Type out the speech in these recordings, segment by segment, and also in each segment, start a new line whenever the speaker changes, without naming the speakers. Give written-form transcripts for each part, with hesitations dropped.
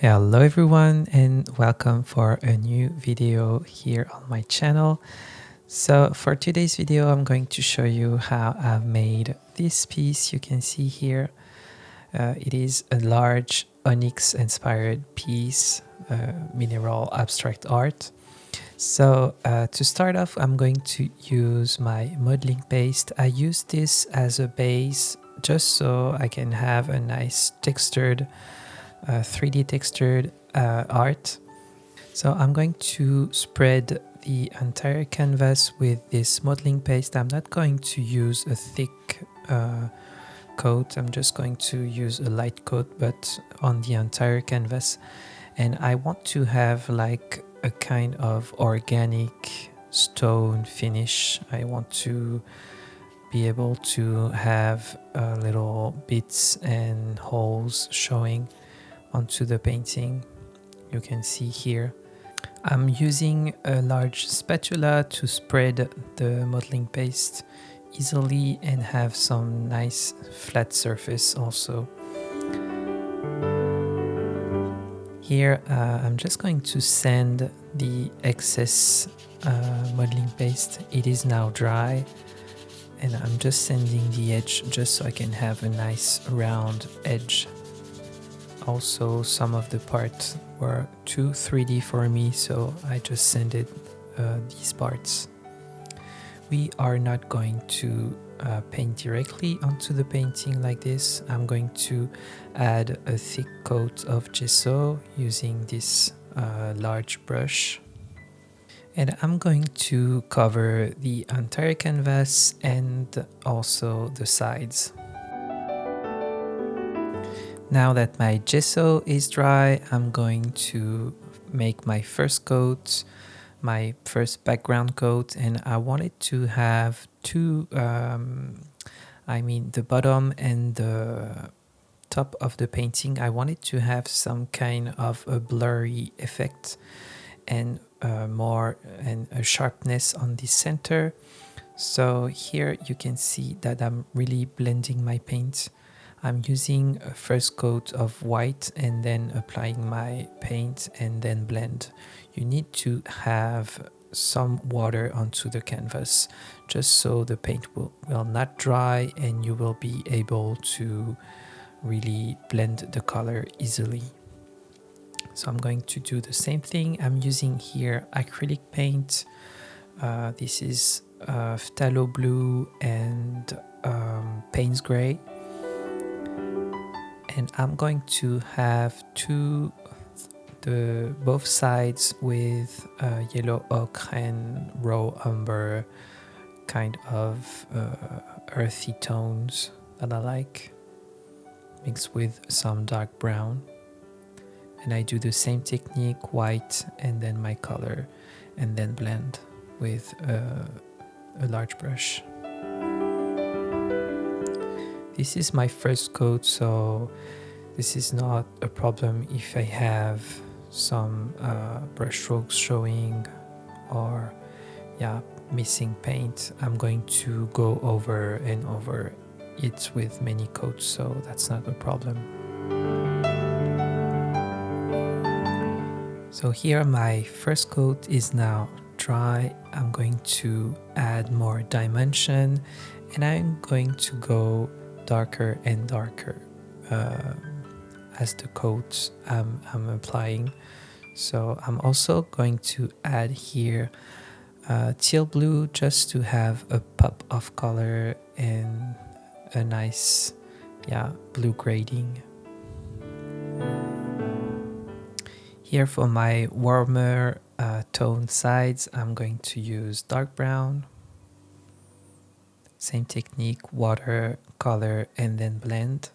Hello everyone and welcome for a new video here on my channel. So for today's video I'm going to show you how I've made this piece you can see here. It is a large onyx inspired piece, mineral abstract art. So to start off I'm going to use my modeling paste. I use this as a base just so I can have a nice textured 3D textured art. So I'm going to spread the entire canvas with this modeling paste. I'm not going to use a thick coat. I'm just going to use a light coat, but on the entire canvas. And I want to have like a kind of organic stone finish. I want to be able to have little bits and holes showing onto the painting. You can see here I'm using a large spatula to spread the modeling paste easily and have some nice flat surface also. Here I'm just going to sand the excess modeling paste. It is now dry and I'm just sanding the edge just so I can have a nice round edge. Also, some of the parts were too 3D for me, so I just sanded these parts. We are not going to paint directly onto the painting like this. I'm going to add a thick coat of gesso using this large brush. And I'm going to cover the entire canvas and also the sides. Now that my gesso is dry, I'm going to make my first coat, my first background coat, and I wanted to have two, the bottom and the top of the painting. I wanted to have some kind of a blurry effect and more and a sharpness on the center. So here you can see that I'm really blending my paint. I'm using a first coat of white and then applying my paint and then blend. You need to have some water onto the canvas just so the paint will not dry and you will be able to really blend the color easily. So I'm going to do the same thing. I'm using here acrylic paint. This is phthalo blue and Payne's gray. And I'm going to have both sides with yellow ochre and raw umber, kind of earthy tones that I like, mixed with some dark brown. And I do the same technique, white and then my color, and then blend with a large brush. This is my first coat, so this is not a problem if I have some brush strokes showing or missing paint. I'm going to go over and over it with many coats, so that's not a problem. So here my first coat is now dry. I'm going to add more dimension and I'm going to go darker and darker as the coats I'm applying. So I'm also going to add here teal blue just to have a pop of color and a nice blue grading. Here for my warmer tone sides I'm going to use dark brown. Same technique, water, color, and then blend.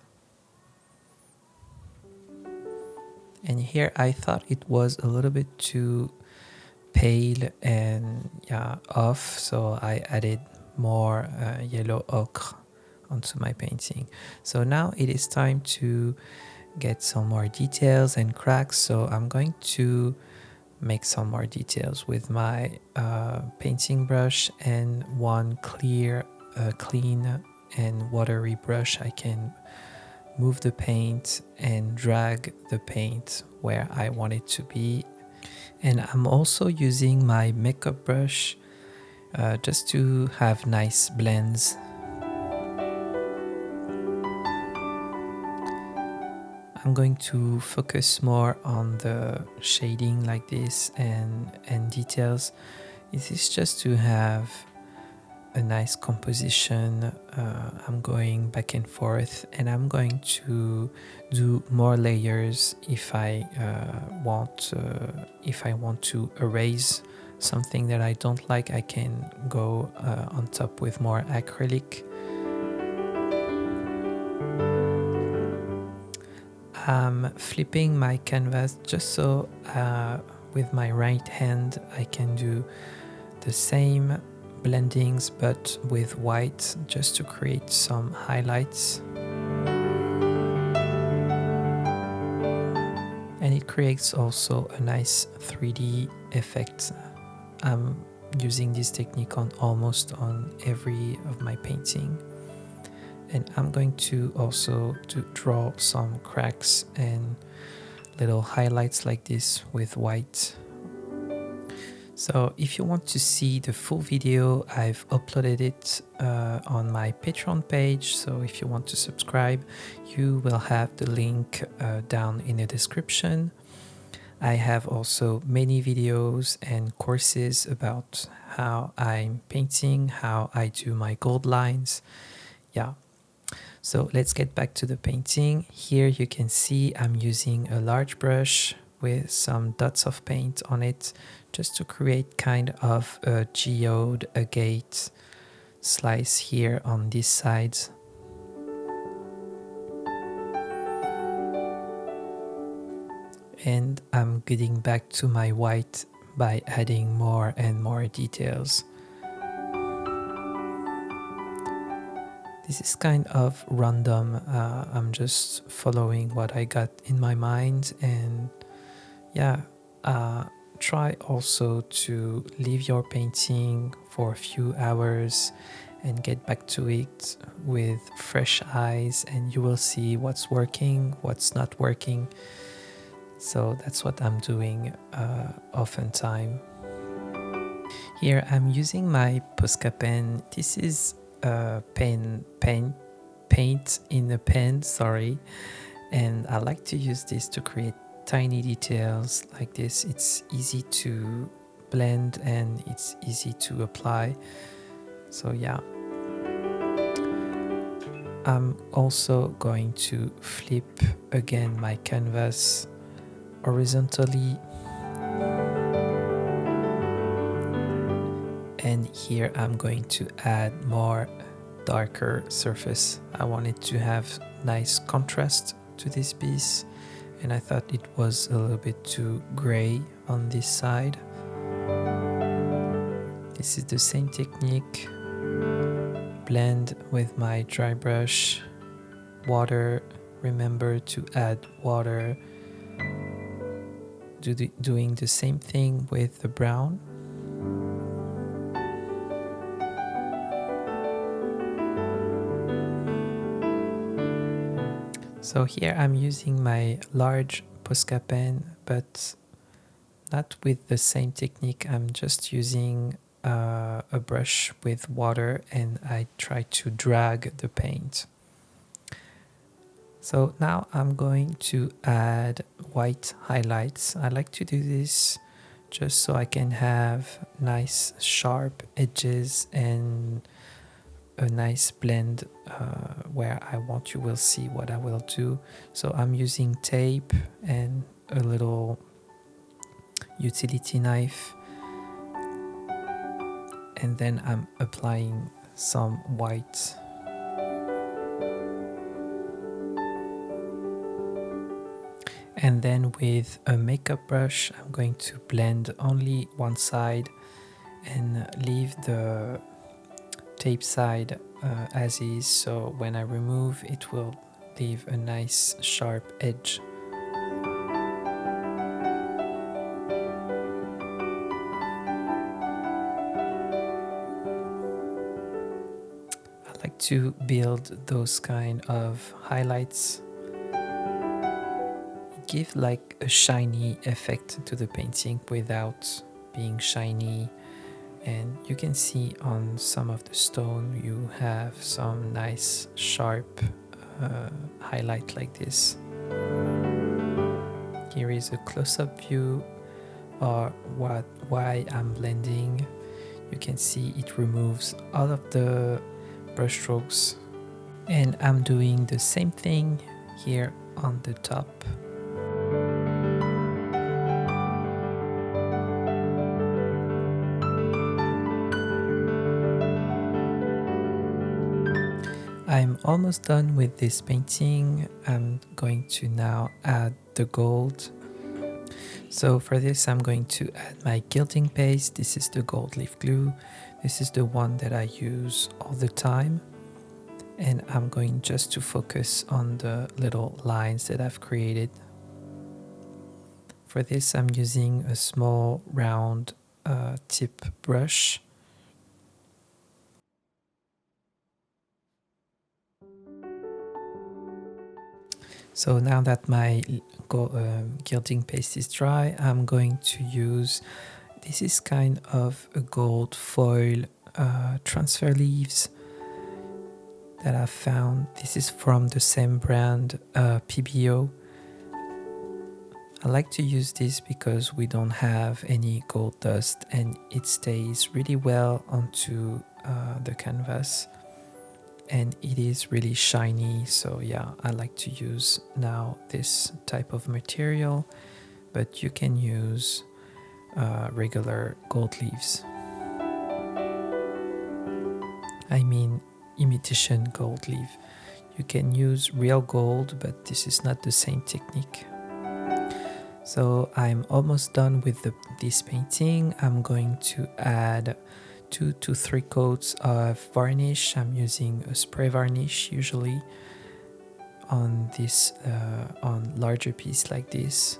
And here I thought it was a little bit too pale and off, so I added more yellow ochre onto my painting. So now it is time to get some more details and cracks, so I'm going to make some more details with my painting brush and one clean and watery brush. I can move the paint and drag the paint where I want it to be. And I'm also using my makeup brush just to have nice blends. I'm going to focus more on the shading like this and details. It is just to have a nice composition. I'm going back and forth, and I'm going to do more layers if I want to erase something that I don't like. I can go on top with more acrylic. I'm flipping my canvas just so with my right hand I can do the same blendings but with white, just to create some highlights. And it creates also a nice 3D effect. I'm using this technique almost on every of my painting. And I'm going to also draw some cracks and little highlights like this with white. So if you want to see the full video, I've uploaded it on my Patreon page. So if you want to subscribe, you will have the link down in the description. I have also many videos and courses about how I'm painting, how I do my gold lines. Yeah. So let's get back to the painting. Here you can see I'm using a large brush with some dots of paint on it, just to create kind of a geode, a gate slice here on this side. And I'm getting back to my white by adding more and more details. This is kind of random. I'm just following what I got in my mind, and yeah, try also to leave your painting for a few hours and get back to it with fresh eyes, and you will see what's working, what's not working. So that's what I'm doing oftentimes. Here I'm using my Posca pen. This is paint in a pen, sorry, and I like to use this to create tiny details like this. It's easy to blend and it's easy to apply. So yeah, I'm also going to flip again my canvas horizontally, and here I'm going to add more darker surface. I wanted to have nice contrast to this piece, and I thought it was a little bit too gray on this side. This is the same technique. Blend with my dry brush, water, remember to add water. Doing the same thing with the brown. So here I'm using my large Posca pen, but not with the same technique. I'm just using a brush with water, and I try to drag the paint. So now I'm going to add white highlights. I like to do this just so I can have nice sharp edges and a nice blend where I want. You will see what I will do. So I'm using tape and a little utility knife, and then I'm applying some white. And then with a makeup brush, I'm going to blend only one side and leave the tape side as is, so when I remove it will leave a nice sharp edge. I like to build those kind of highlights. Give like a shiny effect to the painting without being shiny. And you can see on some of the stone you have some nice sharp highlight like this. Here is a close-up view or why I'm blending. You can see it removes all of the brush strokes, and I'm doing the same thing here on the top. I'm almost done with this painting. I'm going to now add the gold. So for this I'm going to add my gilding paste. This is the gold leaf glue. This is the one that I use all the time. And I'm going just to focus on the little lines that I've created. For this I'm using a small round tip brush. So now that my gilding paste is dry, I'm going to use, this is kind of a gold foil transfer leaves that I found. This is from the same brand, PBO. I like to use this because we don't have any gold dust and it stays really well onto the canvas. And it is really shiny, so yeah, I like to use now this type of material, but you can use regular gold leaves. I mean imitation gold leaf. You can use real gold, but this is not the same technique. So I'm almost done with this painting. I'm going to add 2 to 3 coats of varnish. I'm using a spray varnish usually on this on larger piece like this.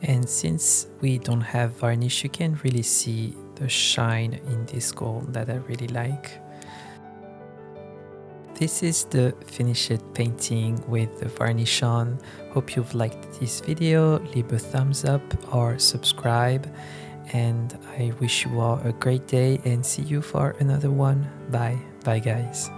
And since we don't have varnish, you can really see the shine in this gold that I really like. This is the finished painting with the varnish on. Hope you've liked this video. Leave a thumbs up or subscribe. And I wish you all a great day and see you for another one. Bye. Bye guys.